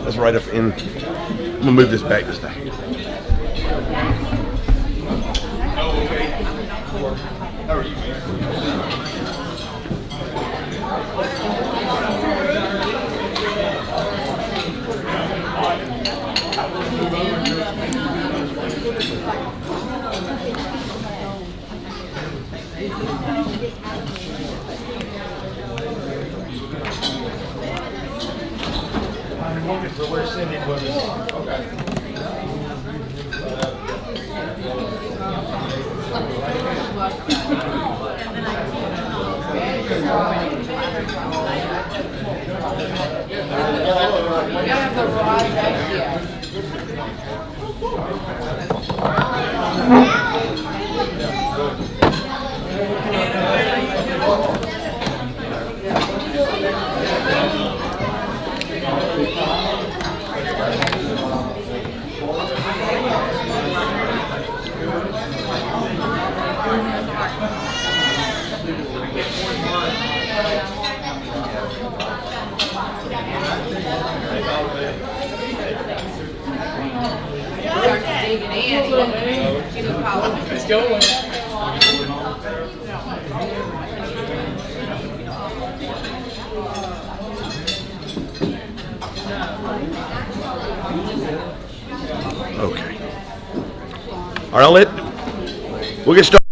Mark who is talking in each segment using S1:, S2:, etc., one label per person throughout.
S1: That's right up in. I'm gonna move this back just a. How are you, man?
S2: So we're sending what is okay.
S3: It's going.
S1: Okay. All right, we'll get started.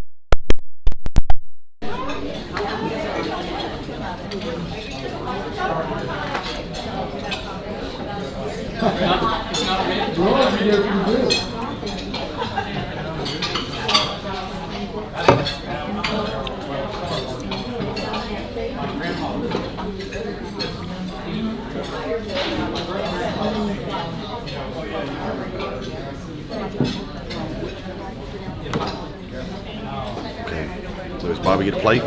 S1: Okay. So does Bobby get a plate?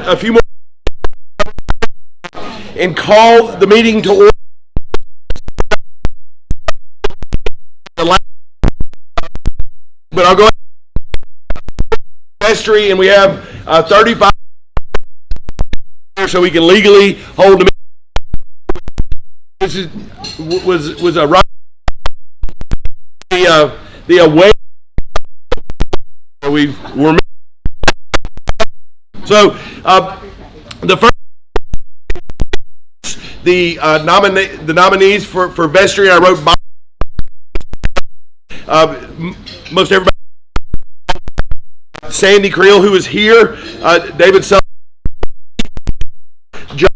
S1: A few more and call the meeting to order. But I'll go vestry, and we have 35 so we can legally hold the meeting. This was a right the away we're so the first the nominees for vestry. I wrote most everybody. Sandy Creel, who is here, David Sullivan, John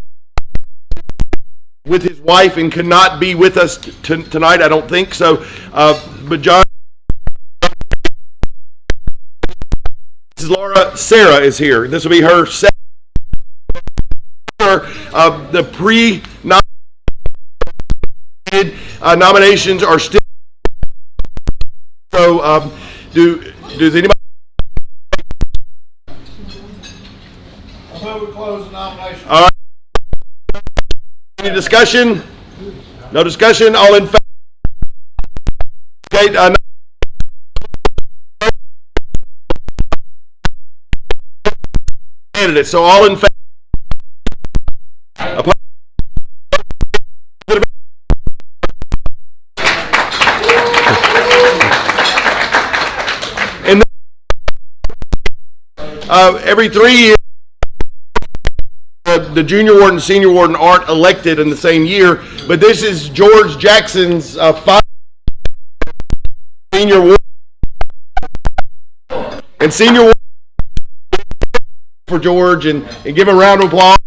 S1: with his wife and could not be with us tonight, I don't think so. But John, this is Laura. Sarah is here. This will be her second. The nominations are still. So, does anybody?
S2: We close the nomination.
S1: All right. Any discussion? No discussion. All in favor? Okay. Candidates. So all in favor. And every 3 years. the junior warden and senior warden aren't elected in the same year, but this is George Jackson's senior warden. And senior warden for George, and give a round of applause.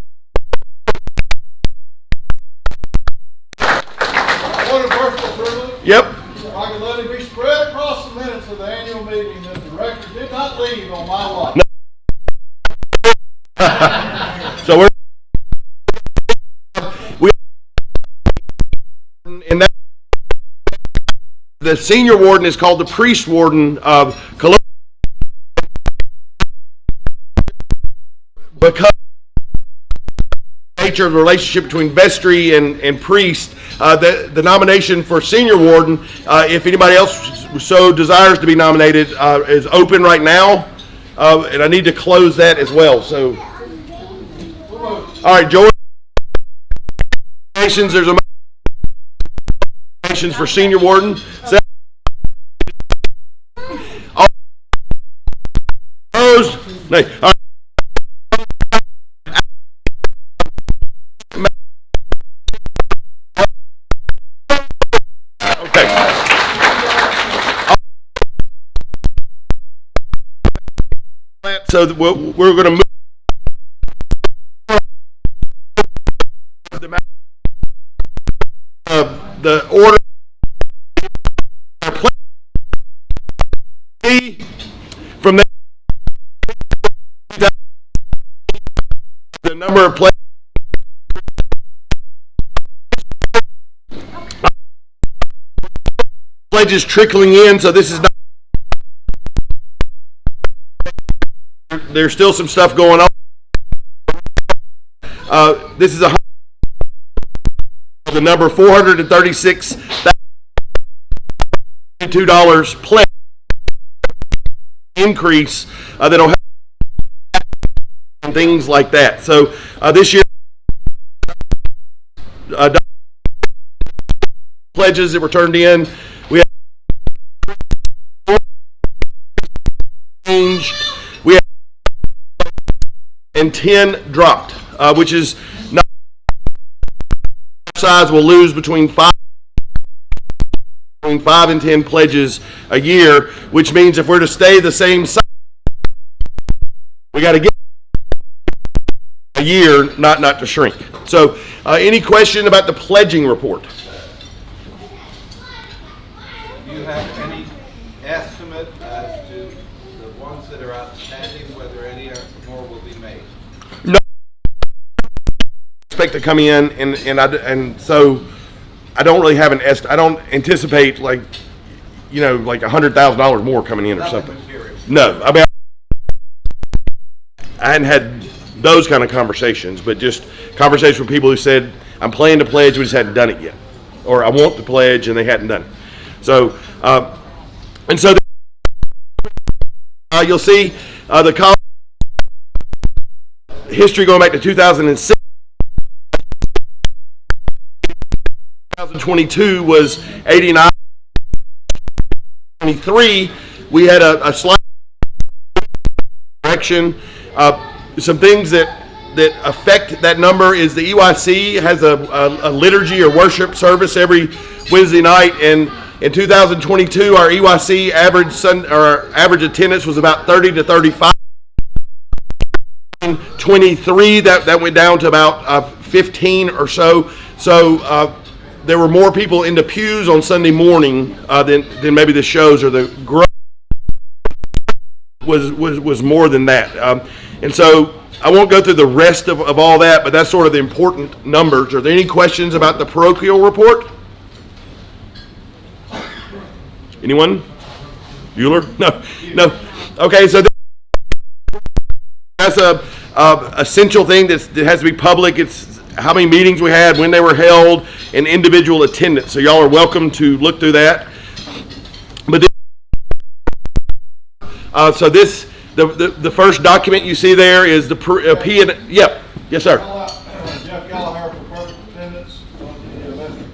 S2: What a personal privilege.
S1: Yep.
S2: If I could let it be spread across the minutes of the annual meeting that the record did not leave on my watch.
S1: So and that the senior warden is called the priest warden of Columbia because of the nature of the relationship between vestry and priest. The nomination for senior warden, if anybody else so desires to be nominated, is open right now, and I need to close that as well. So, all right, George. There's a nominations for senior warden. All opposed? Nay. All right. So we're going to move the order from the number of pledges trickling in. So this is not. There's still some stuff going on. This is the number $436,002 pledge increase that'll help and things like that. So this year, pledges that were turned in, we have changed. We have and 10 dropped, which is not size will lose between 5 and 10 pledges a year, which means if we're to stay the same size, we got to get a year, not to shrink. So, any question about the pledging report?
S3: Do you have any estimate as to the ones that are outstanding, whether any more will be made?
S1: No. Expect to come in, and so I don't really have an estimate. I don't anticipate like $100,000 more coming in or something.
S3: Material.
S1: No, I mean I hadn't had those kind of conversations, but just conversations with people who said I'm planning to pledge, we just hadn't done it yet, or I want to pledge and they hadn't done it. So and so you'll see the college history going back to 2006. 2022 was 89. 23, we had a slight correction. Some things that affect that number is the EYC has a liturgy or worship service every Wednesday night, and in 2022 our EYC average attendance was about 30 to 35. 23 that went down to about 15 or so. So there were more people in the pews on Sunday morning than maybe the shows, or the growth was more than that. And so I won't go through the rest of all that, but that's sort of the important numbers. Are there any questions about the parochial report? Anyone? Bueller? No. Okay, so that's a essential thing that has to be public. It's how many meetings we had, when they were held, and individual attendance. So y'all are welcome to look through that. But so this, the first document you see there is the P and yep, yes sir.
S2: Call out Jeff Gallagher for perfect attendance on the event.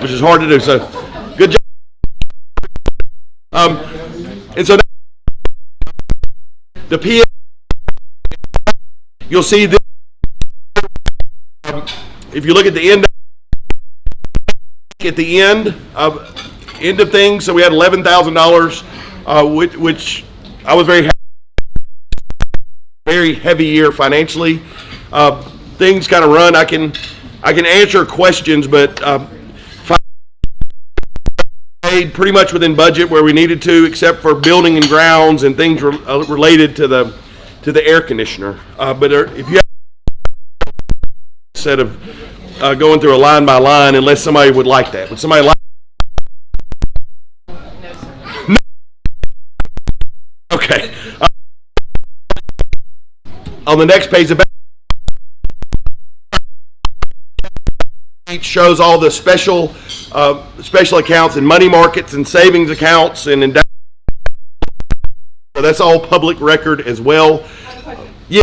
S1: which is hard to do. So, good job. And so the PA, you'll see this. If you look at the end of things, so we had $11,000, which I was very heavy year financially. Things kind of run. I can answer questions, but paid pretty much within budget where we needed to, except for building and grounds and things related to the air conditioner. But if you have, instead of going through a line by line, unless somebody would like that, would somebody like? No. Okay. On the next page, the it shows all the special accounts and money markets and savings accounts and endowments. So that's all public record as well. Yeah.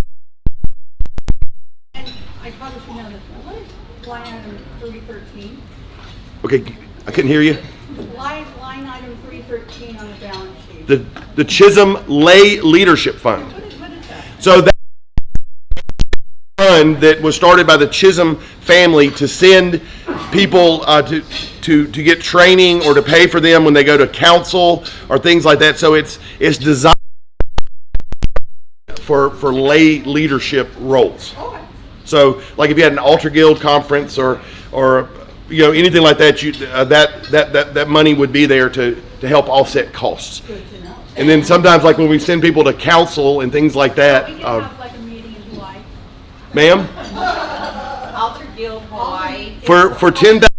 S4: And I probably should know this. What is line item 313?
S1: Okay, I couldn't hear you.
S4: Line item 313 on the balance sheet.
S1: The Chisholm Lay Leadership Fund.
S4: What is that?
S1: So that fund that was started by the Chisholm family to send people to get training or to pay for them when they go to council or things like that. So it's designed for lay leadership roles.
S4: Okay.
S1: So like if you had an altar guild conference or anything like that, that money would be there to help offset costs.
S4: Good to know.
S1: And then sometimes like when we send people to council and things like that,
S4: We can have like a meeting in July.
S1: ma'am,
S4: Alter Guild Hawaii.
S1: for 10,000.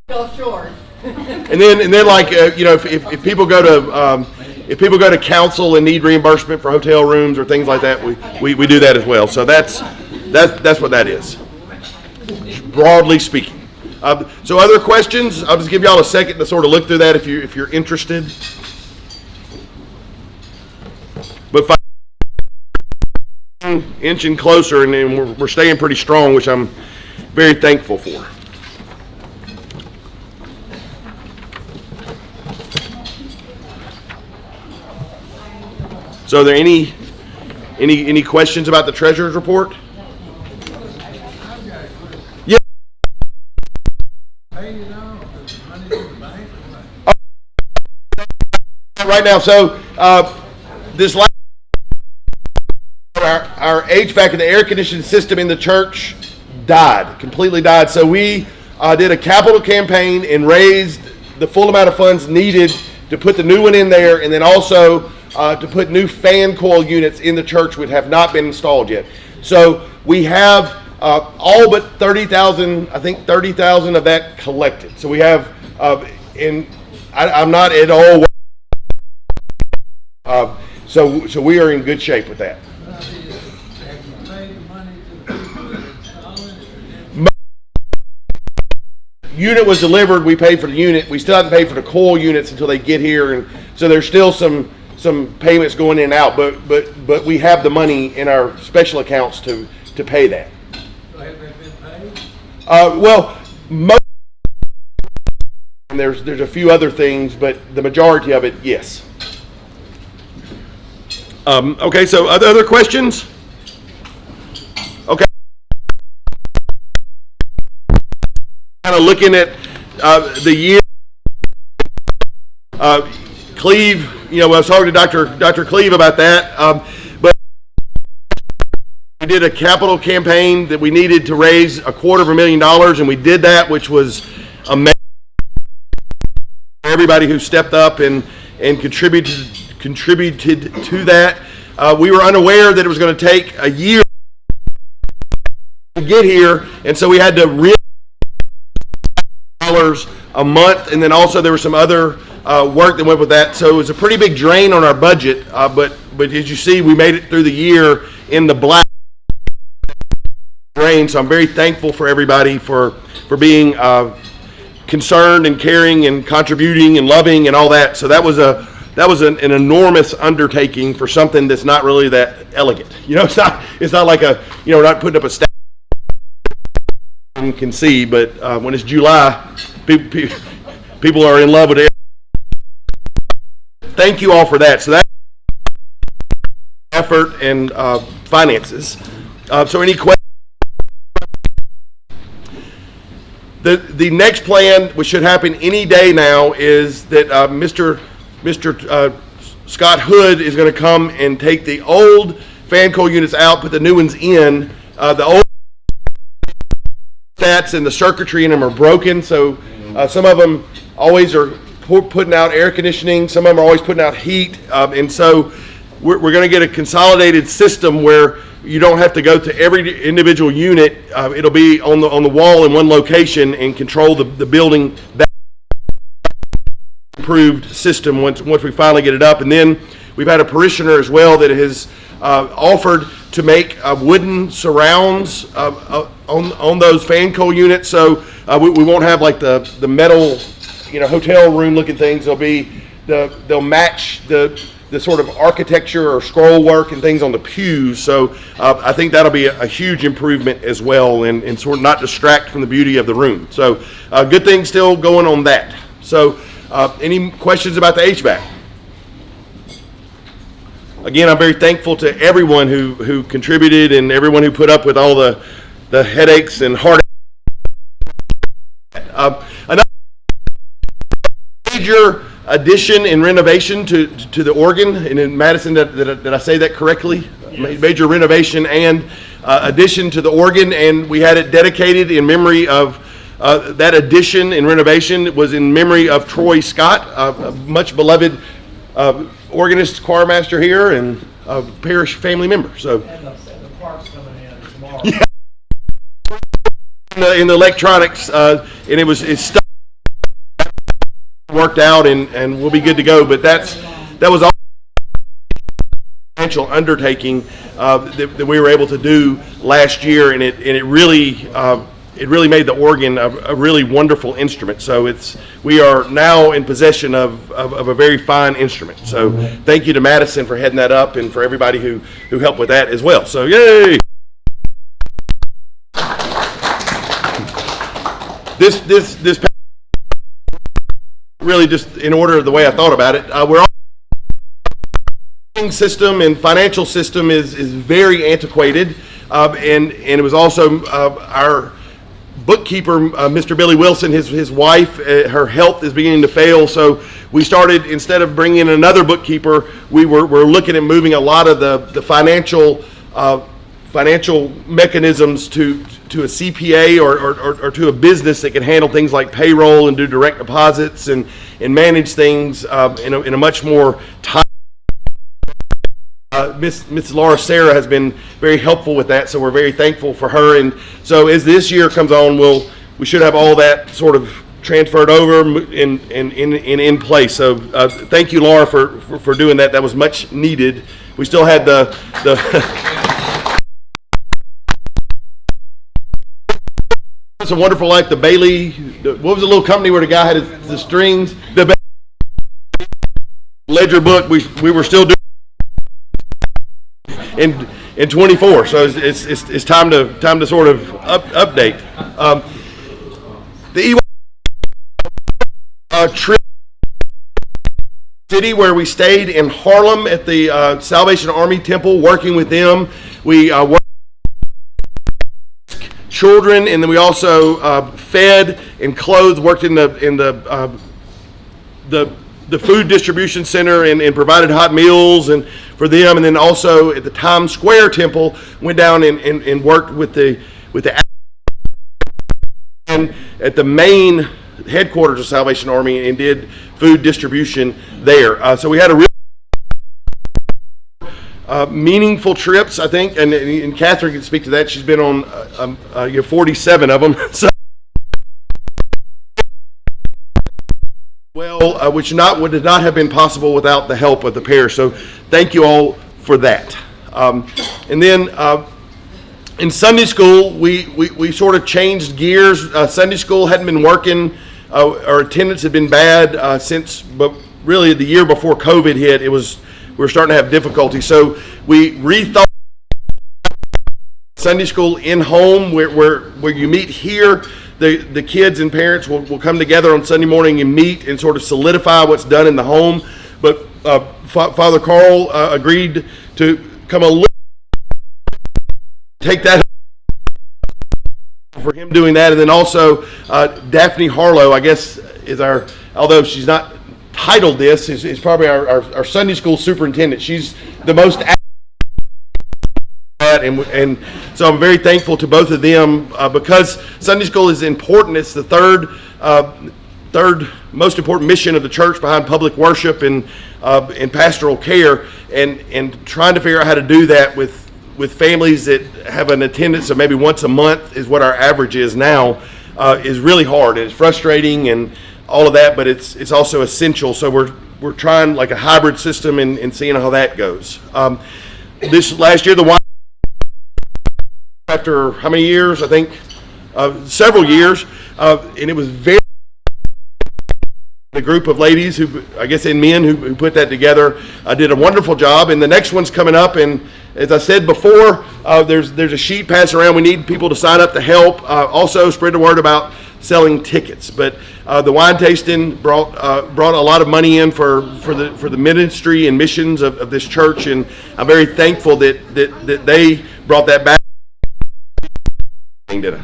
S4: Gulf Shores.
S1: And then like if people go to council and need reimbursement for hotel rooms or things like that, we do that as well. So that's what that is, broadly speaking. So other questions? I'll just give y'all a second to sort of look through that if you're interested. But inching closer, and we're staying pretty strong, which I'm very thankful for. So are there any questions about the treasurer's report? Yeah. Right now, so this last our HVAC and the air conditioning system in the church completely died. So we did a capital campaign and raised the full amount of funds needed to put the new one in there, and then also to put new fan coil units in the church which have not been installed yet. So we have all but 30,000, I think 30,000 of that collected. So we have, I'm not at all, so we are in good shape with that. Unit was delivered, we paid for the unit. We still haven't paid for the coil units until they get here, and so there's still some payments going in and out, but we have the money in our special accounts to pay that.
S2: So have they been paid?
S1: Well, most, and there's a few other things, but the majority of it, yes. Okay, so other questions? Okay. Kind of looking at the year. Cleve, I was talking to Dr. Cleve about that, but we did a capital campaign that we needed to raise $250,000, and we did that, which was amazing. Everybody who stepped up and contributed to that. We were unaware that it was going to take a year to get here, and so we had to really a month, and then also there was some other work that went with that. So it was a pretty big drain on our budget, but as you see, we made it through the year in the black drain. So I'm very thankful for everybody for being concerned and caring and contributing and loving and all that. So that was an enormous undertaking for something that's not really that elegant. It's not like not putting up a staff you can see, but when it's July, people are in love with it. Thank you all for that. So that's effort and finances. So any questions? The next plan, which should happen any day now, is that Mr. Scott Hood is going to come and take the old fan coil units out, put the new ones in. The old stats and the circuitry in them are broken, so some of them always are putting out air conditioning, some of them are always putting out heat, and so we're going to get a consolidated system where you don't have to go to every individual unit. It'll be on the wall in one location and control the building. That improved system once we finally get it up. And then we've had a parishioner as well that has offered to make wooden surrounds on those fan coil units, so we won't have like the metal, hotel room looking things. They'll match the sort of architecture or scroll work and things on the pews. So I think that'll be a huge improvement as well, and sort of not distract from the beauty of the room. So good thing still going on that. So any questions about the HVAC? Again, I'm very thankful to everyone who contributed and everyone who put up with all the headaches and heartaches. Another major addition and renovation to the organ, and in Madison, did I say that correctly? Yes. Major renovation and addition to the organ, and we had it dedicated in memory of that addition and renovation was in memory of Troy Scott, a much beloved organist, choir master here, and a parish family member. So.
S2: And the park's coming in tomorrow.
S1: Yeah. In the electronics, and it's stuck. Worked out, and we'll be good to go. But that was all financial undertaking that we were able to do last year, and it really made the organ a really wonderful instrument. So we are now in possession of a very fine instrument. So thank you to Madison for heading that up, and for everybody who helped with that as well. So yay! This really just in order of the way I thought about it. Our system and financial system is very antiquated, and it was also our bookkeeper, Mr. Billy Wilson, his wife, her health is beginning to fail, so we started, instead of bringing in another bookkeeper, we're looking at moving a lot of the financial mechanisms to a CPA or to a business that can handle things like payroll and do direct deposits and manage things in a much more time. Miss Laura Sarah has been very helpful with that, so we're very thankful for her. And so as this year comes on, we should have all that sort of transferred over and in place. So thank you, Laura, for doing that. That was much needed. We still had the It's a Wonderful Life, the Bailey, what was the little company where the guy had the strings? The ledger book, we were still doing in 24, so it's time to sort of update. The trip city where we stayed in Harlem at the Salvation Army Temple, working with them. We worked children, and then we also fed and clothed, worked in the food distribution center and provided hot meals and for them, and then also at the Times Square Temple went down and worked with the and at the main headquarters of Salvation Army and did food distribution there. So we had a real meaningful trips, I think, and Catherine can speak to that. She's been on 47 of them. So, which would not have been possible without the help of the parish. So thank you all for that. And then in Sunday school, we sort of changed gears. Sunday school hadn't been working. Our attendance had been bad but really the year before COVID hit, we were starting to have difficulty. So we rethought Sunday school in home where you meet here. The kids and parents will come together on Sunday morning and meet and sort of solidify what's done in the home. But Father Carl agreed to come a little, take that for him doing that. And then also Daphne Harlow, I guess, is our, although she's not titled this, is probably our Sunday school superintendent. She's the most and so I'm very thankful to both of them because Sunday school is important. It's the third most important mission of the church behind public worship and pastoral care, and trying to figure out how to do that with families that have an attendance of maybe once a month is what our average is now, is really hard. It's frustrating and all of that, but it's also essential. So we're trying like a hybrid system and seeing how that goes. This last year, after how many years? I think several years, and it was very the group of ladies who, I guess, and men who put that together did a wonderful job. And the next one's coming up, and as I said before, there's a sheet passed around. We need people to sign up to help. Also, spread the word about selling tickets. But the wine tasting brought a lot of money in for the ministry and missions of this church, and I'm very thankful that they brought that back. Did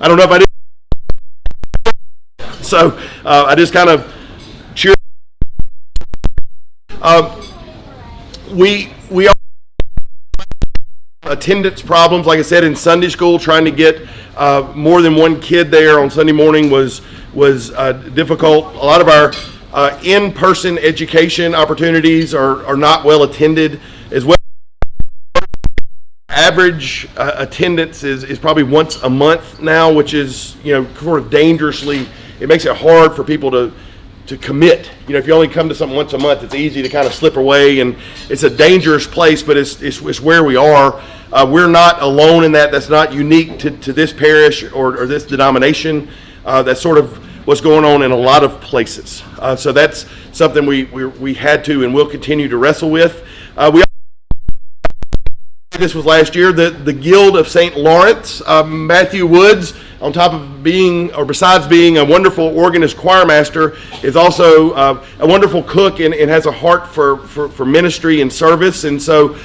S1: I don't know if I did. So I just kind of cheer. We are attendance problems, like I said, in Sunday school. Trying to get more than one kid there on Sunday morning was difficult. A lot of our in-person education opportunities are not well attended as well. Average attendance is probably once a month now, which is, sort of dangerously, it makes it hard for people to commit. If you only come to something once a month, it's easy to kind of slip away, and it's a dangerous place, but it's where we are. We're not alone in that. That's not unique to this parish or this denomination. That's sort of what's going on in a lot of places. So that's something we had to and will continue to wrestle with. This was last year, the Guild of St. Lawrence. Matthew Woods, on top of besides being a wonderful organist choir master, is also a wonderful cook and has a heart for ministry and service. And so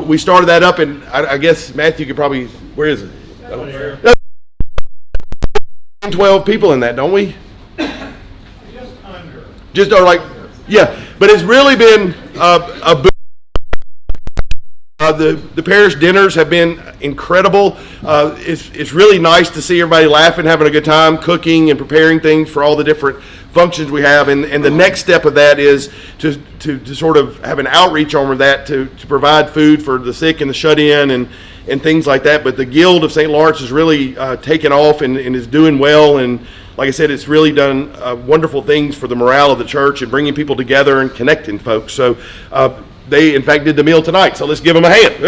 S1: we started that up, and I guess Matthew could probably, where is it? 12 people in that, don't we? Just under. Yeah, but it's really been a boom. The parish dinners have been incredible. It's really nice to see everybody laughing, having a good time, cooking and preparing things for all the different functions we have. And the next step of that is to sort of have an outreach on that to provide food for the sick and the shut-in and things like that. But the Guild of St. Lawrence has really taken off and is doing well. And like I said, it's really done wonderful things for the morale of the church and bringing people together and connecting folks. So they, in fact, did the meal tonight, so let's give them a hand.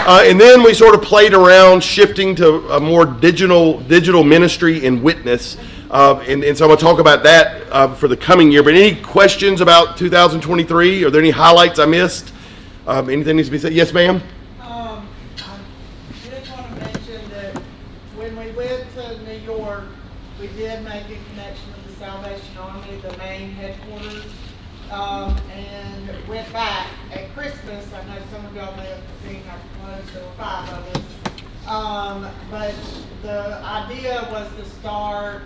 S1: And then we sort of played around shifting to a more digital ministry and witness. And so I'm going to talk about that for the coming year. But any questions about 2023? Are there any highlights I missed? Anything needs to be said? Yes, ma'am?
S5: I just want to mention that when we went to New York, we did make a connection with the Salvation Army, the main headquarters, and went back at Christmas. I know some of y'all may have seen our clothes, there were 5 of us. But the idea was to start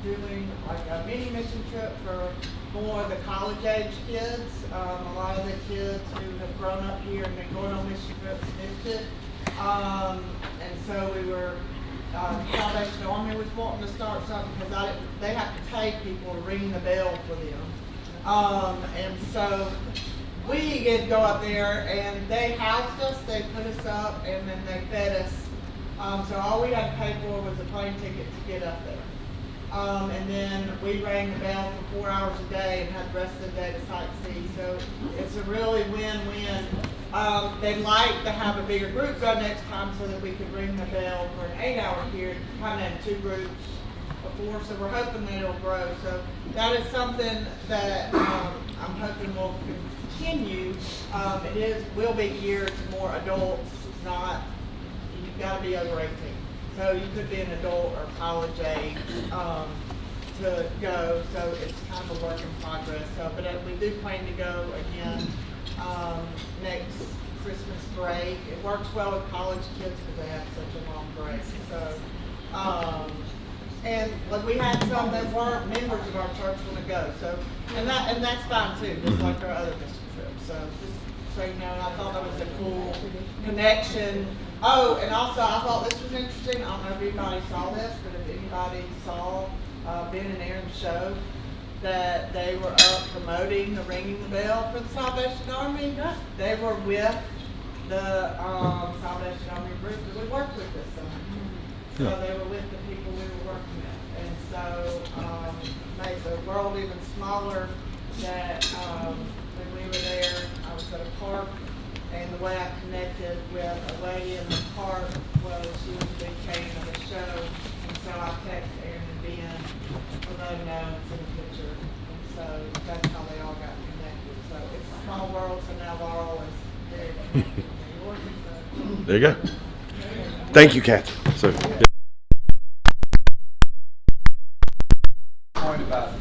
S5: doing like a mini mission trip for more of the college-age kids. A lot of the kids who have grown up here and been going on mission trips missed it. And so we were, Salvation Army was wanting to start something because they have to pay people to ring the bell for them. And so we did go up there and they housed us, they put us up, and then they fed us. So all we had to pay for was a plane ticket to get up there. And then we rang the bell for 4 hours a day and had the rest of the day to sightsee. So it's a really win-win. They'd like to have a bigger group go next time so that we could ring the bell for an 8-hour period, kind of in 2 groups before. So we're hoping that it'll grow. So that is something that I'm hoping will continue. Will be geared to more adults, not, you've got to be over 18. So you could be an adult or college age to go, so it's kind of a work in progress. So, but we do plan to go again next Christmas break. It works well with college kids because they have such a long break. So, and like we had some that weren't members of our church want to go. So, and that's fine too, just like our other mission trips. So just so you know, I thought that was a cool connection. Oh, and also I thought this was interesting. I don't know if anybody saw this, but if anybody saw Ben and Aaron's show, that they were up promoting the Ringing the Bell for the Salvation Army. They were with the Salvation Army group that we worked with this summer. So they were with the people we were working with. And so made the world even smaller that when we were there, I was at a park, and the way I connected with a lady in the park was she was a big fan of the show. And so I texted Aaron and Ben to let them know and send a picture. And so that's how they all got connected. So it's a small world, so now Laurel is very connected to New York. So.
S1: There you go. Thank you, Kathy. So.
S6: Point about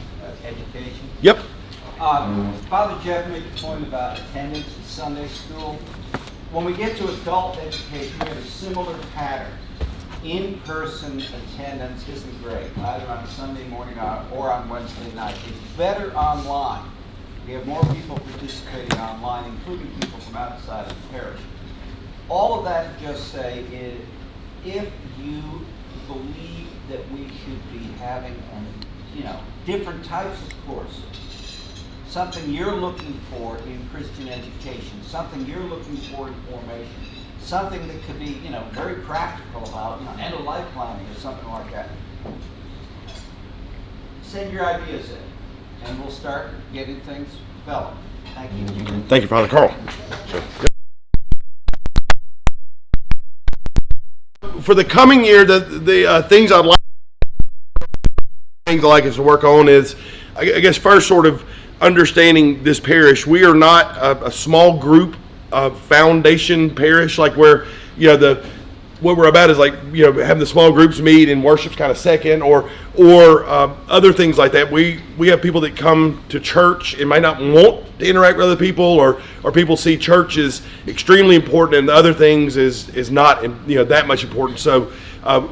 S6: education.
S1: Yep.
S6: Father Jeff made the point about attendance at Sunday school. When we get to adult education, we have a similar pattern. In-person attendance isn't great, either on Sunday morning or on Wednesday night. It's better online. We have more people participating online, including people from outside of the parish. All of that to just say is, if you believe that we should be having different types of courses, something you're looking for in Christian education, something you're looking for in formation, something that could be, very practical about, end of life planning or something like that. Send your ideas in, and we'll start getting things developed. Thank you.
S1: Thank you, Father Carl. For the coming year, the things I'd like us to work on is, I guess, first sort of understanding this parish. We are not a small group foundation parish, like where what we're about is like having the small groups meet and worship's kind of second, or other things like that. We have people that come to church and might not want to interact with other people, or people see church as extremely important and the other things is not that much important. So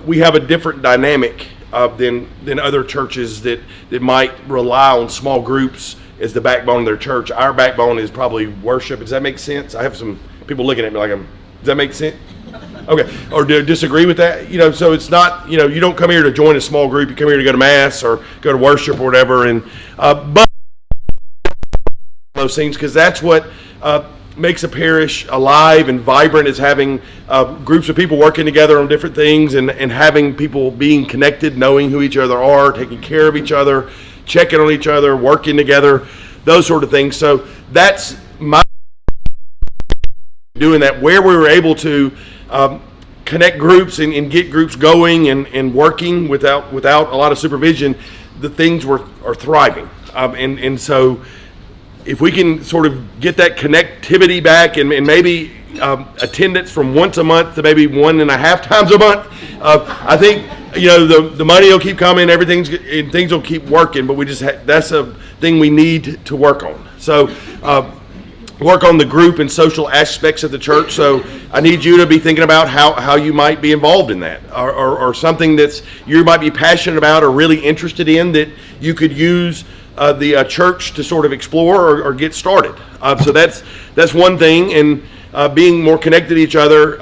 S1: we have a different dynamic than other churches that might rely on small groups as the backbone of their church. Our backbone is probably worship. Does that make sense? I have some people looking at me like, does that make sense? Okay. Or do you disagree with that? So it's not, you don't come here to join a small group. You come here to go to mass or go to worship or whatever. And but those things, because that's what makes a parish alive and vibrant, is having groups of people working together on different things and having people being connected, knowing who each other are, taking care of each other, checking on each other, working together, those sort of things. So that's my doing that, where we were able to connect groups and get groups going and working without a lot of supervision. The things are thriving, and so if we can sort of get that connectivity back and maybe attendance from once a month to maybe 1.5 times a month, I think the money will keep coming, things will keep working. But we just that's a thing we need to work on. So work on the group and social aspects of the church. So I need you to be thinking about how you might be involved in that, or something that's you might be passionate about or really interested in that you could use the church to sort of explore or get started. So that's one thing, and being more connected to each other.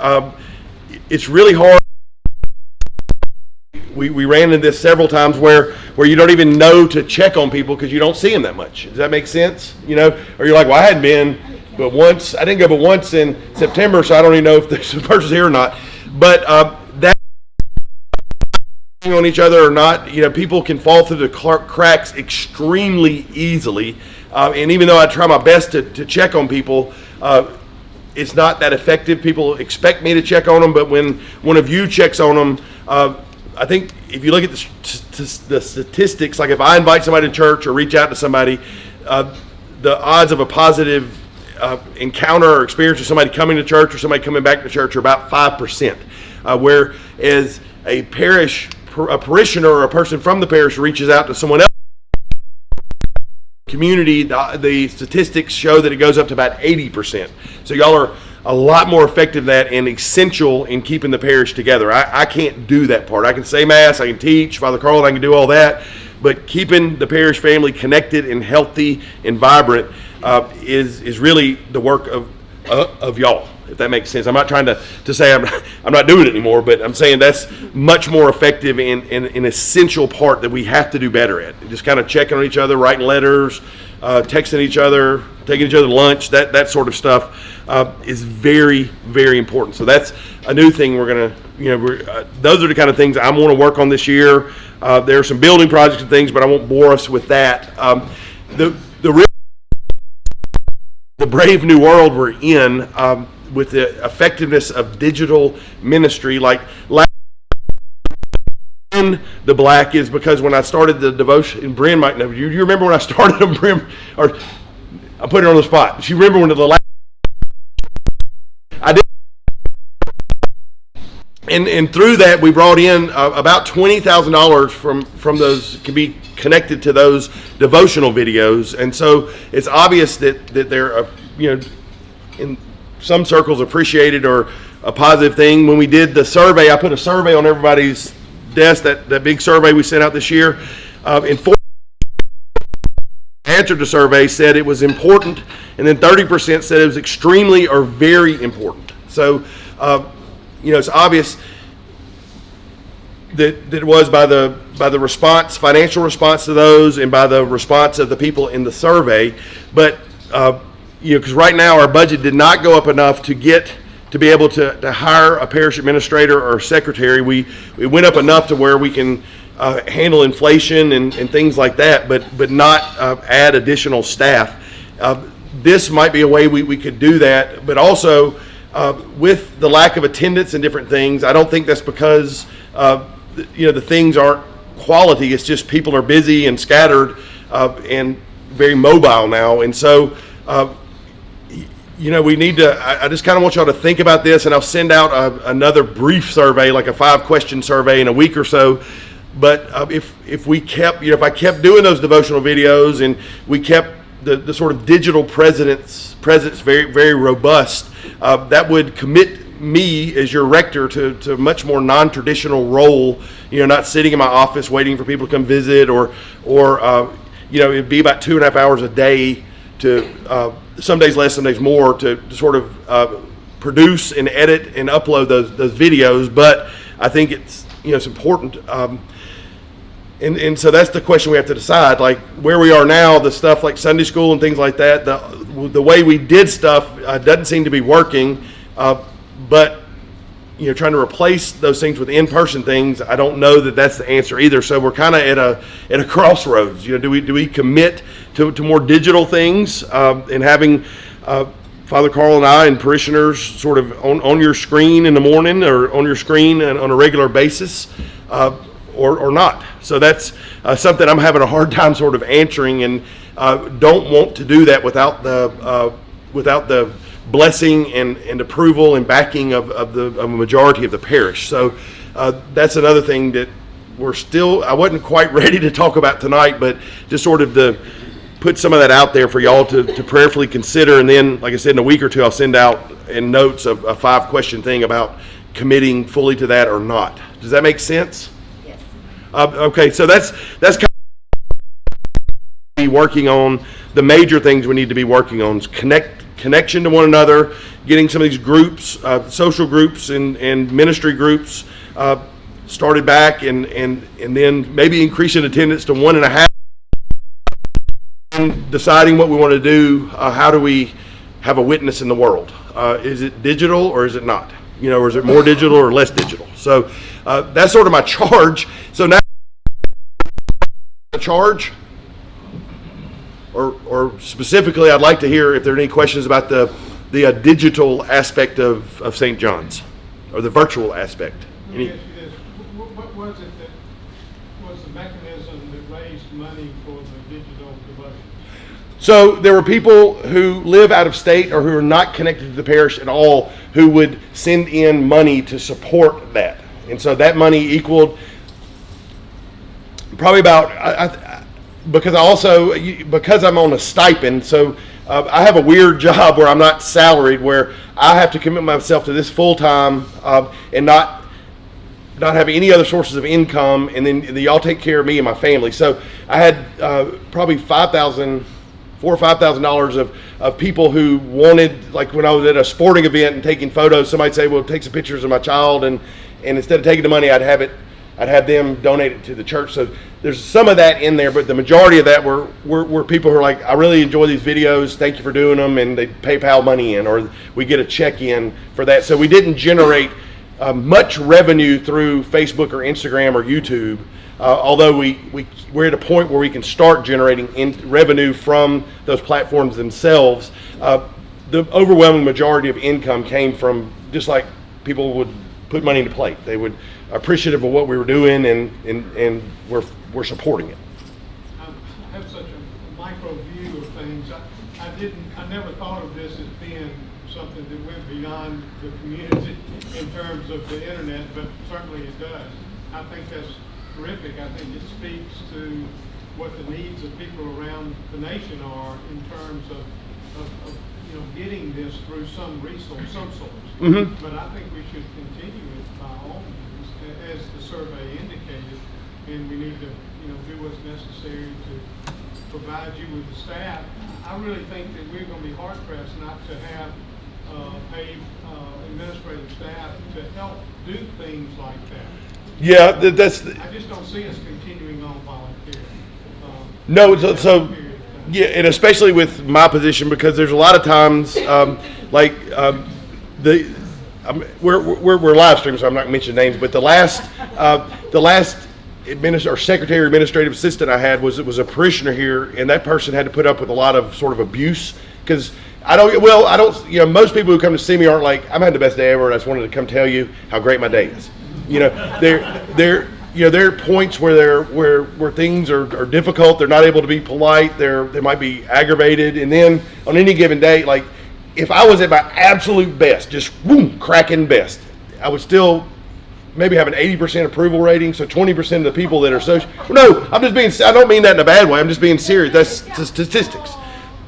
S1: It's really hard. We ran into this several times where you don't even know to check on people because you don't see them that much. Does that make sense? Or you're like, well, I hadn't been but once. I didn't go but once in September, so I don't even know if this person's here or not. But that on each other or not, people can fall through the cracks extremely easily. And even though I try my best to check on people, it's not that effective. People expect me to check on them, but when one of you checks on them, I think if you look at the statistics, like if I invite somebody to church or reach out to somebody, the odds of a positive encounter or experience with somebody coming to church or somebody coming back to church are about 5%. Whereas a parishioner or a person from the parish reaches out to someone else, community, the statistics show that it goes up to about 80%. So y'all are a lot more effective at that and essential in keeping the parish together. I can't do that part. I can say Mass, I can teach, Father Carl, I can do all that, but keeping the parish family connected and healthy and vibrant is really the work of y'all, if that makes sense. I'm not trying to say I'm not doing it anymore, but I'm saying that's much more effective and an essential part that we have to do better at. Just kind of checking on each other, writing letters, texting each other, taking each other to lunch, that sort of stuff is very, very important. So that's a new thing we're going to, those are the kind of things I want to work on this year. There are some building projects and things, but I won't bore us with that. The brave new world we're in, with the effectiveness of digital ministry, like in the black, is because when I started the devotion, and Bryn might know, you remember when I started them, Bryn, or I put her on the spot. She remember when the last I did, and through that we brought in about $20,000 from those, can be connected to those devotional videos, and so it's obvious that they're in some circles appreciated or a positive thing. When we did the survey, I put a survey on everybody's desk, that big survey we sent out this year, and 40% answered the survey said it was important, and then 30% said it was extremely or very important. So it's obvious that it was by the response, financial response to those, and by the response of the people in the survey. But because right now our budget did not go up enough to be able to hire a parish administrator or secretary. We went up enough to where we can handle inflation and things like that, but not add additional staff. This might be a way we could do that, but also with the lack of attendance and different things, I don't think that's because the things aren't quality. It's just people are busy and scattered and very mobile now, and so we need to, I just kind of want y'all to think about this, and I'll send out another brief survey, like a 5-question survey in a week or so. But if we kept, if I kept doing those devotional videos and we kept the sort of digital presence very, very robust, that would commit me as your rector to a much more non-traditional role, not sitting in my office waiting for people to come visit, or it'd be about 2.5 hours a day to, some days less, some days more, to sort of produce and edit and upload those videos. But I think it's important, and so that's the question we have to decide. Like where we are now, the stuff like Sunday school and things like that, the way we did stuff doesn't seem to be working. But trying to replace those things with in-person things, I don't know that that's the answer either. So we're kind of at a crossroads. Do we commit to more digital things and having Father Carl and I and parishioners sort of on your screen in the morning or on your screen and on a regular basis, or not? So that's something I'm having a hard time sort of answering, and don't want to do that without the blessing and approval and backing of a majority of the parish. So that's another thing that I wasn't quite ready to talk about tonight, but just sort of to put some of that out there for y'all to prayerfully consider. And then, like I said, in a week or two, I'll send out in notes a 5-question thing about committing fully to that or not. Does that make sense?
S4: Yes.
S1: Okay, so that's kind of be working on the major things we need to be working on is connection to one another, getting some of these groups, social groups and ministry groups started back, and then maybe increasing attendance to 1.5, and deciding what we want to do. How do we have a witness in the world? Is it digital or is it not? Or is it more digital or less digital? So that's sort of my charge. So now charge, or specifically, I'd like to hear if there are any questions about the digital aspect of St. John's, or the virtual aspect. Any?
S7: What was it that was the mechanism that raised money for the digital devotion?
S1: So there were people who live out of state or who are not connected to the parish at all who would send in money to support that. And so that money equaled probably about, because I'm on a stipend, so I have a weird job where I'm not salaried, where I have to commit myself to this full time and not have any other sources of income, and then y'all take care of me and my family. So I had probably $4,000 or $5,000 of people who wanted, like when I was at a sporting event and taking photos, somebody'd say, well, take some pictures of my child, and instead of taking the money, I'd have them donate it to the church. So there's some of that in there, but the majority of that were people who are like, I really enjoy these videos, thank you for doing them, and they PayPal money in, or we get a check in for that. So we didn't generate much revenue through Facebook or Instagram or YouTube, although we're at a point where we can start generating revenue from those platforms themselves. The overwhelming majority of income came from just like people would put money into plate. They would appreciative of what we were doing, and we're supporting it.
S7: I have such a micro view of things. I never thought of this as being something that went beyond the community in terms of the internet, but certainly it does. I think that's terrific. I think it speaks to what the needs of people around the nation are in terms of getting this through some resource, some source.
S1: Mm-hmm.
S7: But I think we should continue it by all means, as the survey indicated, and we need to do what's necessary to provide you with the staff. I really think that we're going to be hard pressed not to have paid administrative staff to help do things like that.
S1: Yeah,
S7: I just don't see us continuing on volunteering.
S1: No, so yeah, and especially with my position, because there's a lot of times we're live streaming, so I'm not going to mention names, but the last secretary or administrative assistant I had was a parishioner here, and that person had to put up with a lot of sort of abuse, because most people who come to see me aren't like, I'm having the best day ever, and I just wanted to come tell you how great my day is. There are points where things are difficult. They're not able to be polite. They might be aggravated, and then on any given day, like if I was at my absolute best, just cracking best, I would still maybe have an 80% approval rating. So 20% of the people that are I don't mean that in a bad way. I'm just being serious. That's the statistics.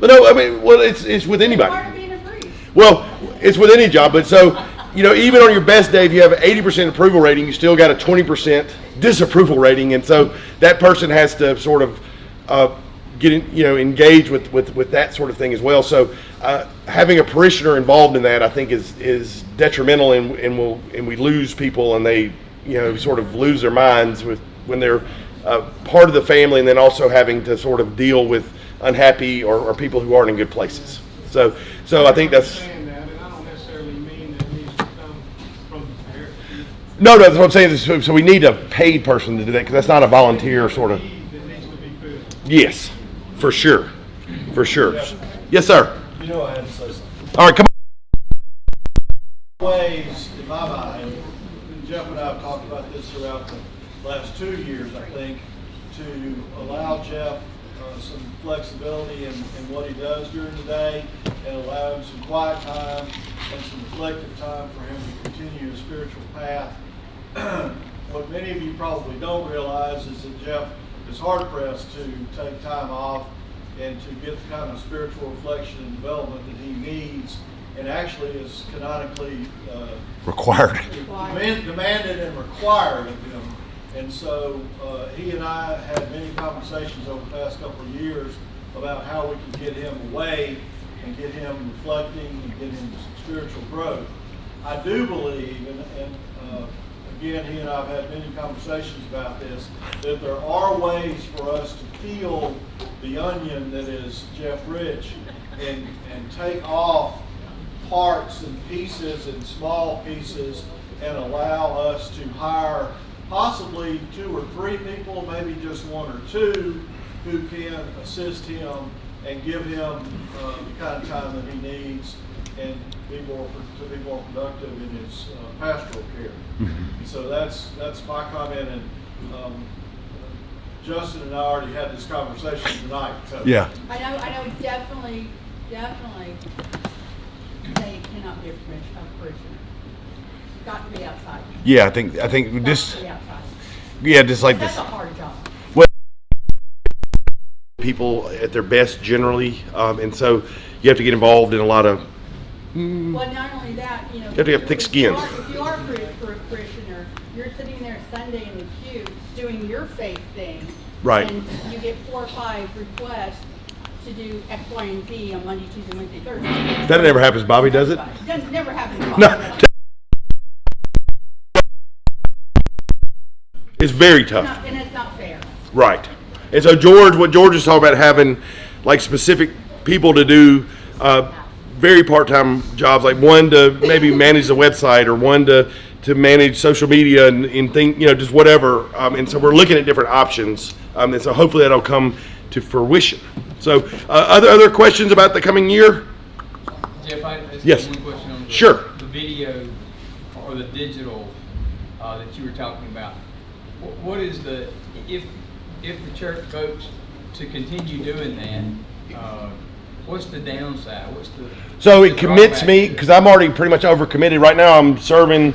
S1: But no, I mean, well, it's with anybody.
S4: Part of being a priest.
S1: Well, it's with any job, but so. Even on your best day, if you have an 80% approval rating, you still got a 20% disapproval rating, and so that person has to sort of get engaged with that sort of thing as well. So having a parishioner involved in that, I think, is detrimental, and we lose people, and they sort of lose their minds when they're part of the family, and then also having to sort of deal with unhappy or people who aren't in good places. So I think that's. No, that's what I'm saying. So we need a paid person to do that, because that's not a volunteer sort of. Yes, for sure. Yes, sir.
S2: I had to say something.
S1: All right, come on.
S2: Ways, in my mind, and Jeff and I have talked about this throughout the last 2 years, I think, to allow Jeff some flexibility in what he does during the day, and allow him some quiet time and some reflective time for him to continue his spiritual path. What many of you probably don't realize is that Jeff is hard pressed to take time off and to get the kind of spiritual reflection and development that he needs, and actually is canonically
S1: Required.
S2: demanded and required of him. And so he and I had many conversations over the past couple of years about how we can get him away and get him reflecting and get him some spiritual growth. I do believe, and again, he and I have had many conversations about this, that there are ways for us to peel the onion that is Jeff Rich and take off parts and pieces and small pieces and allow us to hire possibly 2 or 3 people, maybe just 1 or 2, who can assist him and give him the kind of time that he needs and to be more productive in his pastoral care. So that's my comment. And Justin and I already had this conversation tonight, so.
S1: Yeah.
S4: I know, definitely, they cannot be a parishioner. It's got to be outside.
S1: Yeah, I think
S4: It's got
S1: just
S4: to be outside.
S1: yeah, just like
S4: That's
S1: this.
S4: a hard job.
S1: People at their best generally, and so you have to get involved in a lot of.
S4: Well, not only that, you know.
S1: have to have thick skin.
S4: If you are a parishioner, you're sitting there Sunday in the pew doing your faith thing.
S1: Right.
S4: And you get 4 or 5 requests to do X, Y, and Z on Monday, Tuesday, Wednesday, Thursday.
S1: That never happens, Bobby, does it?
S4: Doesn't never happen.
S1: No. It's very tough.
S4: And it's not fair.
S1: Right. And so George, what George is talking about, having like specific people to do very part-time jobs, like one to maybe manage the website, or one to manage social media and think, just whatever. And so we're looking at different options. And so hopefully that'll come to fruition. So other questions about the coming year?
S8: Jeff, I just
S1: Yes.
S8: have one question on
S1: Sure.
S8: the video or the digital that you were talking about. What is if the church votes to continue doing that, what's the downside?
S1: So it commits me, because I'm already pretty much overcommitted. Right now I'm serving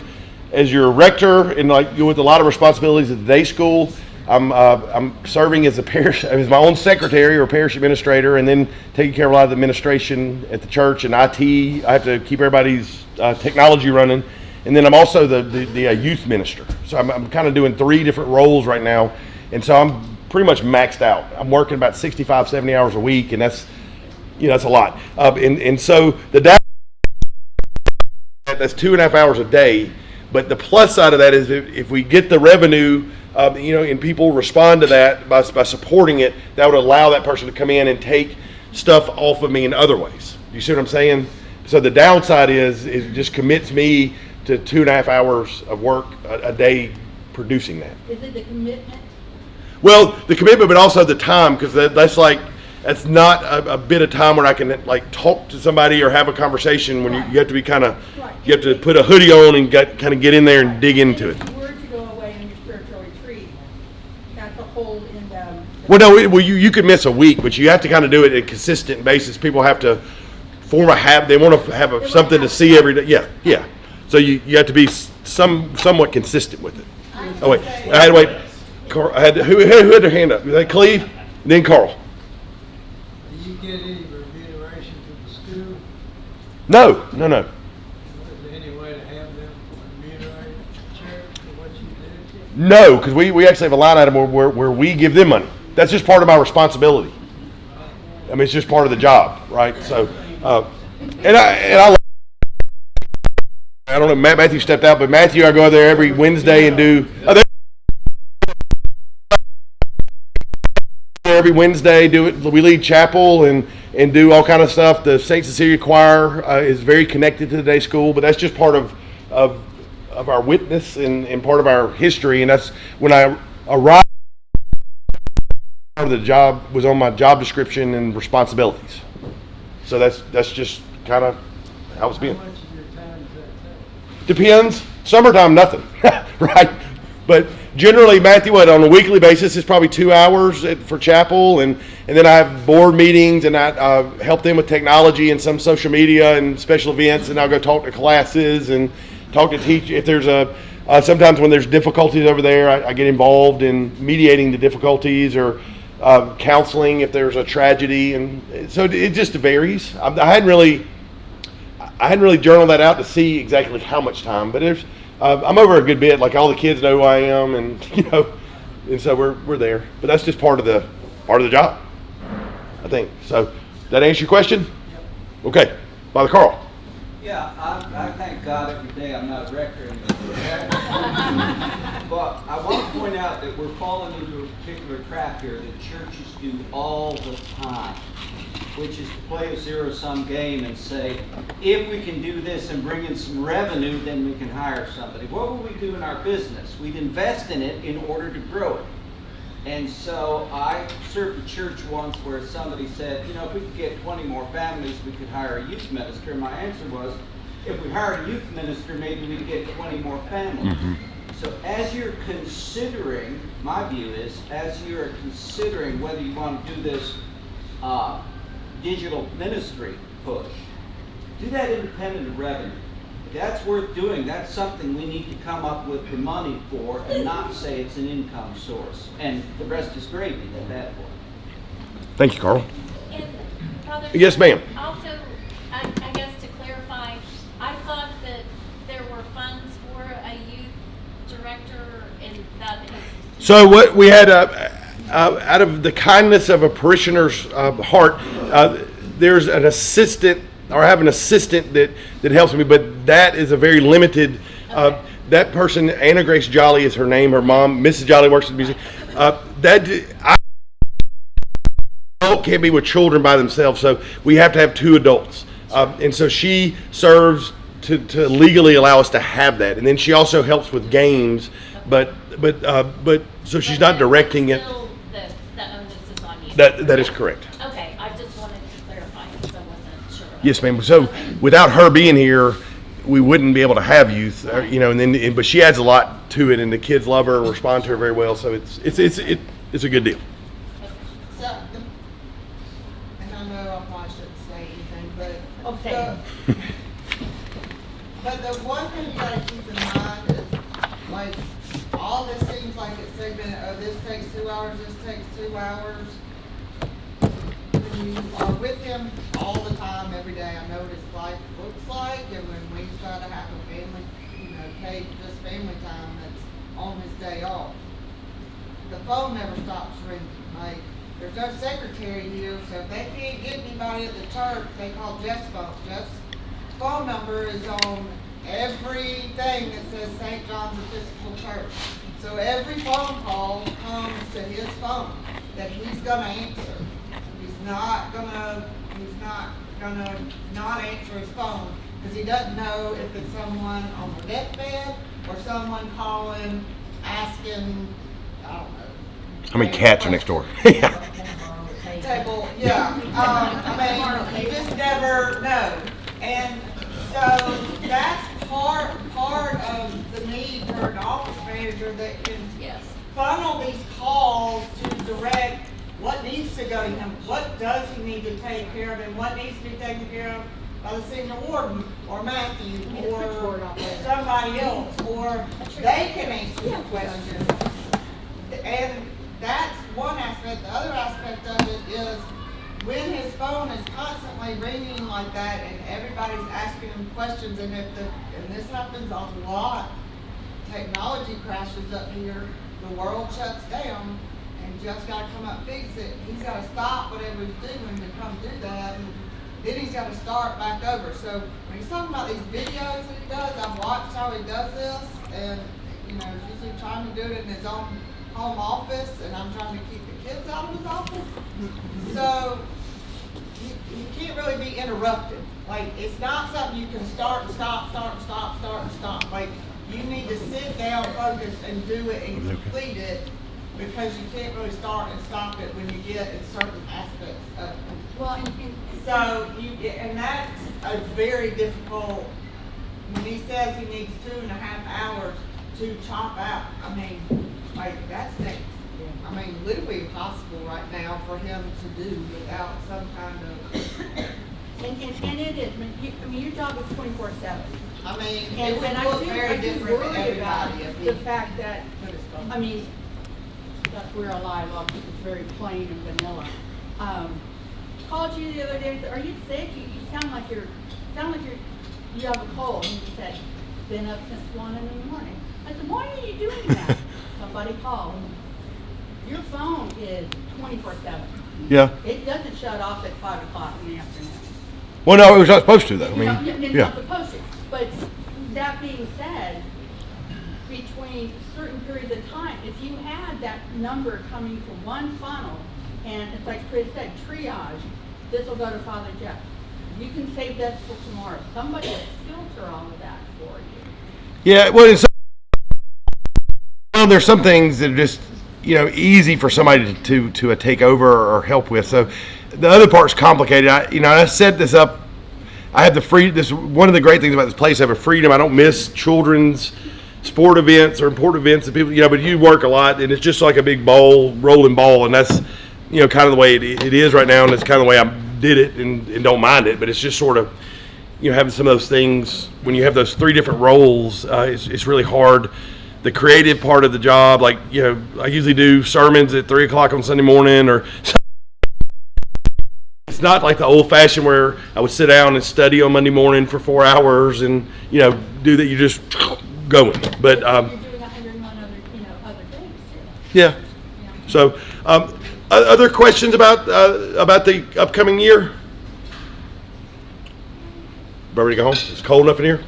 S1: as your rector and with a lot of responsibilities at the day school. I'm serving as as my own secretary or parish administrator, and then taking care of a lot of the administration at the church and IT. I have to keep everybody's technology running. And then I'm also the youth minister. So I'm kind of doing 3 different roles right now. And so I'm pretty much maxed out. I'm working about 65, 70 hours a week, and that's a lot. And so that's 2.5 hours a day. But the plus side of that is if we get the revenue, and people respond to that by supporting it, that would allow that person to come in and take stuff off of me in other ways. You see what I'm saying? So the downside is it just commits me to 2.5 hours of work a day producing that.
S4: Is it the commitment?
S1: Well, the commitment, but also the time, because that's not a bit of time where I can talk to somebody or have a conversation. When you have to be you have to put a hoodie on and kind of get in there and dig into it.
S4: If you were to go away on your spiritual retreat, that's a hold in the.
S1: Well, no, you could miss a week, but you have to kind of do it at a consistent basis. People have to form a habit. They want to have something to see every day. Yeah. So you have to be somewhat consistent with it. Oh wait, I had to wait. Carl, who had their hand up? Was that Cleve? Then Carl.
S9: Do you get any remuneration to the school?
S1: No.
S9: Is there any way to have them remunerate the church for what you do?
S1: No, because we actually have a line item where we give them money. That's just part of my responsibility. I mean, it's just part of the job, right? So, I don't know. Matthew stepped out, but Matthew, I go there every Wednesday and do. Every Wednesday, we lead chapel and do all kind of stuff. The St. Cecilia Choir is very connected to the day school, but that's just part of our witness and part of our history. And that's when I arrived. Part of the job was on my job description and responsibilities. So that's just kind of how it's been.
S9: How much of your time does that take?
S1: Depends. Summertime, nothing, right? But generally, Matthew, on a weekly basis, it's probably 2 hours for chapel, and then I have board meetings, and I help them with technology and some social media and special events, and I'll go talk to classes and talk to teach. If there's sometimes when there's difficulties over there, I get involved in mediating the difficulties or counseling if there's a tragedy, and so it just varies. I hadn't really journaled that out to see exactly how much time, but there's. I'm over a good bit. Like all the kids know who I am, and and so we're there. But that's just part of the job, I think. So, that answer your question? Yep. Okay, Father Carl.
S6: Yeah, I thank God every day I'm not a rector anymore. But I want to point out that we're falling into a particular trap here that churches do all the time, which is to play a zero-sum game and say, if we can do this and bring in some revenue, then we can hire somebody. What would we do in our business? We'd invest in it in order to grow it. And so I served a church once where somebody said, if we could get 20 more families, we could hire a youth minister. And my answer was, if we hired a youth minister, maybe we'd get 20 more families. Mm-hmm. So as you're considering, my view is, as you're considering whether you want to do this digital ministry push, do that independent of revenue. If that's worth doing, that's something we need to come up with the money for and not say it's an income source. And the rest is gravy at that point.
S1: Thank you, Carl.
S10: And Father,
S1: Yes, ma'am.
S10: Also, I guess to clarify, I thought that there were funds for a youth director and that is.
S1: So what we had, out of the kindness of a parishioner's heart, there's an assistant, or I have an assistant that helps me, but that is a very limited, that person, Anna Grace Jolly is her name, her mom, Mrs. Jolly works at the museum. Adult can't be with children by themselves, so we have to have two adults. And so she serves to legally allow us to have that. And then she also helps with games, but so she's not directing it.
S10: Still the onus is on you.
S1: That is correct.
S10: Okay, I just wanted to clarify because I wasn't sure.
S1: Yes, ma'am. So without her being here, we wouldn't be able to have youth, but she adds a lot to it, and the kids love her and respond to her very well. So it's a good deal.
S5: So, and I know I probably shouldn't say anything, but.
S4: Okay.
S5: But the one thing you gotta keep in mind is, like, all this seems like it's segmented, oh, this takes 2 hours, this takes 2 hours. When you are with him all the time, every day, I know what his life looks like, and when we try to have a family, take just family time that's on his day off. The phone never stops ringing, like, there's no secretary here, so if they can't get anybody at the church, they call Jeff's phone. Jeff's phone number is on everything that says St. John's Episcopal Church. So every phone call comes to his phone that he's gonna answer. He's not gonna not answer his phone because he doesn't know if it's someone on their deathbed or someone calling, asking, I don't know.
S1: How many cats are next door? Yeah.
S5: Table, yeah. I mean, you just never know. And so that's part of the need for an office manager that can
S10: Yes.
S5: funnel these calls to direct what needs to go to him, what does he need to take care of, and what needs to be taken care of by the senior warden, or Matthew, or somebody else, or they can answer the questions. And that's one aspect. The other aspect of it is when his phone is constantly ringing like that and everybody's asking him questions, and and this happens a lot, technology crashes up here, the world shuts down, and Jeff's gotta come up and fix it. He's gotta stop whatever he's doing to come do that, and then he's gotta start back over. So when he's talking about these videos that he does, I've watched how he does this, and he's usually trying to do it in his own home office, and I'm trying to keep the kids out of his office. So you can't really be interrupted. Like, it's not something you can start and stop, start and stop, start and stop. Like, you need to sit down, focus, and do it and complete it, because you can't really start and stop it when you get in certain aspects of it.
S4: Well,
S5: So and that's a very difficult, when he says he needs 2.5 hours to chop out, I mean, like, that's literally impossible right now for him to do without some kind of,
S4: and it is, your job is 24/7.
S5: I mean, it
S4: And
S5: would
S4: I
S5: look
S4: do
S5: very different to
S4: worry about
S5: everybody if he
S4: the fact that,
S5: put his phone.
S4: that's where a lot of it's very plain and vanilla. Called you the other day, and said, are you sick? You sound like you have a cold. And he said, been up since 1 in the morning. I said, why are you doing that? Somebody called. Your phone is 24/7.
S1: Yeah.
S4: It doesn't shut off at 5 o'clock in the afternoon.
S1: Well, no, it was not supposed to, though. I
S4: It's
S1: mean,
S4: not
S1: yeah.
S4: supposed to. But that being said, between certain periods of time, if you had that number coming to one funnel, and it's like Chris said, triage, this will go to Father Jeff. You can save that for tomorrow. Somebody will filter all of that for you.
S1: Yeah, well, there's some things that are just, easy for somebody to take over or help with. So the other part's complicated. I set this up. I have the free. This is one of the great things about this place. I have a freedom. I don't miss children's sport events or important events that people, but you work a lot, and it's just like a big rolling ball, and that's, kind of the way it is right now, and it's kind of the way I did it, and don't mind it, but it's just sort of, having some of those things, when you have those 3 different roles, it's really hard. The creative part of the job, like, I usually do sermons at 3 o'clock on Sunday morning, or it's not like the old fashioned where I would sit down and study on Monday morning for 4 hours and, do that. You just going. But,
S4: You're doing 101 other things too.
S1: yeah. So, other questions about the upcoming year? Everybody go home? It's cold enough in here?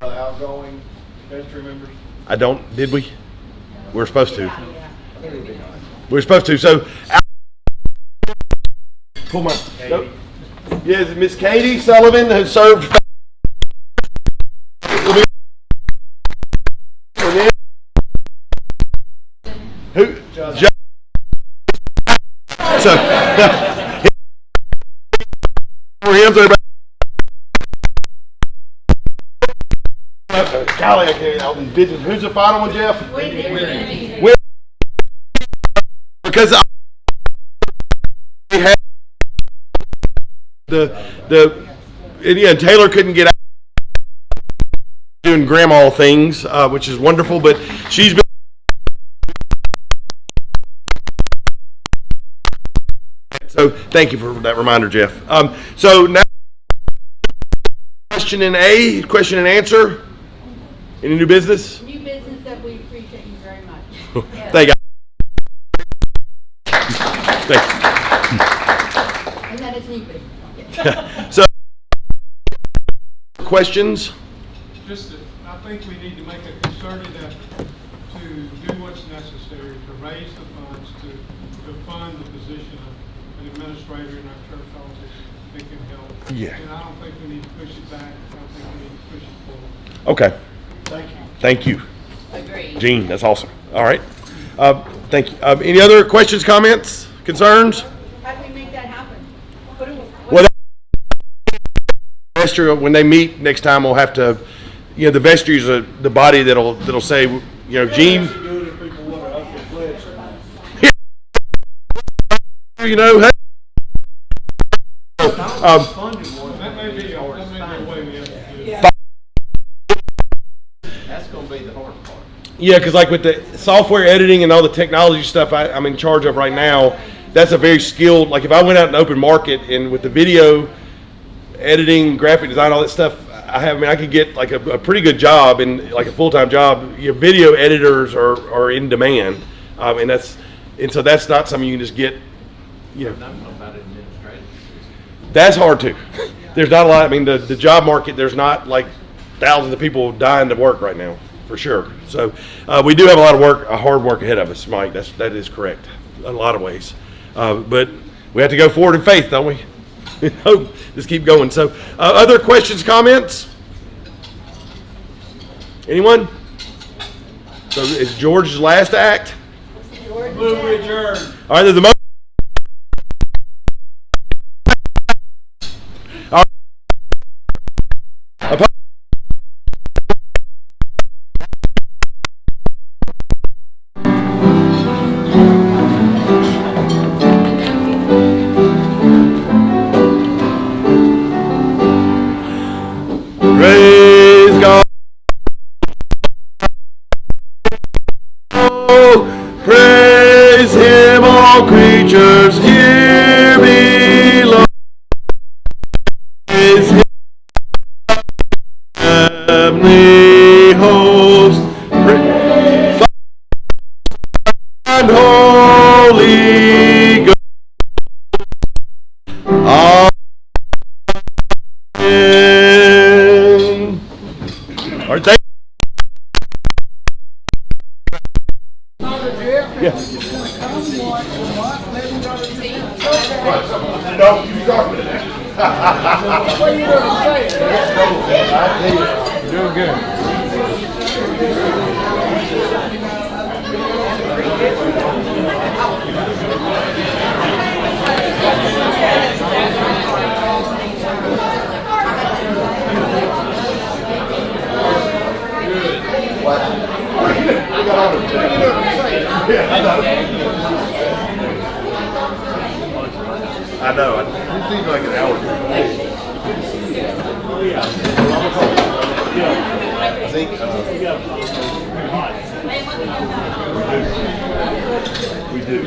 S2: Outgoing vestry members.
S1: I don't, did we? We're supposed to. We're supposed to. So, pull my. Nope. Yes, Miss Katie Sullivan has served. Who? So, for him, so golly, I can't all these bitches. Who's the final one, Jeff? Wendy. Because we had and Taylor couldn't get out doing grandma things, which is wonderful, but she's been. So thank you for that reminder, Jeff. So now, question and answer. Any new business?
S4: New business that we appreciate you very much.
S1: Thank you. Thanks.
S4: And that is new business.
S1: So, questions?
S7: Just that I think we need to make a concerted effort to do what's necessary to raise the funds to fund the position of an administrator in our church office that can help.
S1: Yeah.
S7: And I don't think we need to push it back. I don't think we need to push it forward.
S1: Okay.
S2: Thank you.
S1: Thank you.
S10: Agreed.
S1: Gene, that's awesome. All right. Thank you. Any other questions, comments, concerns?
S4: How do we make that happen? What do we,
S1: Well, vestry, when they meet next time, we'll have to, the vestry is the body that'll say, Gene,
S2: Do it if people want to up their pledge.
S1: hey.
S7: That may be a way we have to do it.
S3: That's gonna be the hard part.
S1: Yeah, because like with the software editing and all the technology stuff I'm in charge of right now, that's a very skilled, like if I went out in open market and with the video editing, graphic design, all that stuff, I could get like a pretty good job and like a full-time job. Your video editors are in demand. And so that's not something you can just get,
S3: About administrative.
S1: that's hard too. There's not a lot, the job market, there's not like thousands of people dying to work right now, for sure. So we do have a lot of work, hard work ahead of us, Mike. That is correct in a lot of ways. But we have to go forward in faith, don't we? Hope. Just keep going. So other questions, comments? Anyone? So is George's last act?
S2: Move adjourned.
S1: All right, there's a motion. Praise God. Oh, praise Him, all creatures here below. Praise Him, heavenly host. And Holy Ghost. Amen. All right, thank yeah. No, you start with that.
S7: Doing good.
S1: We got on it. Yeah, I know. It seems like an hour. I think, we do.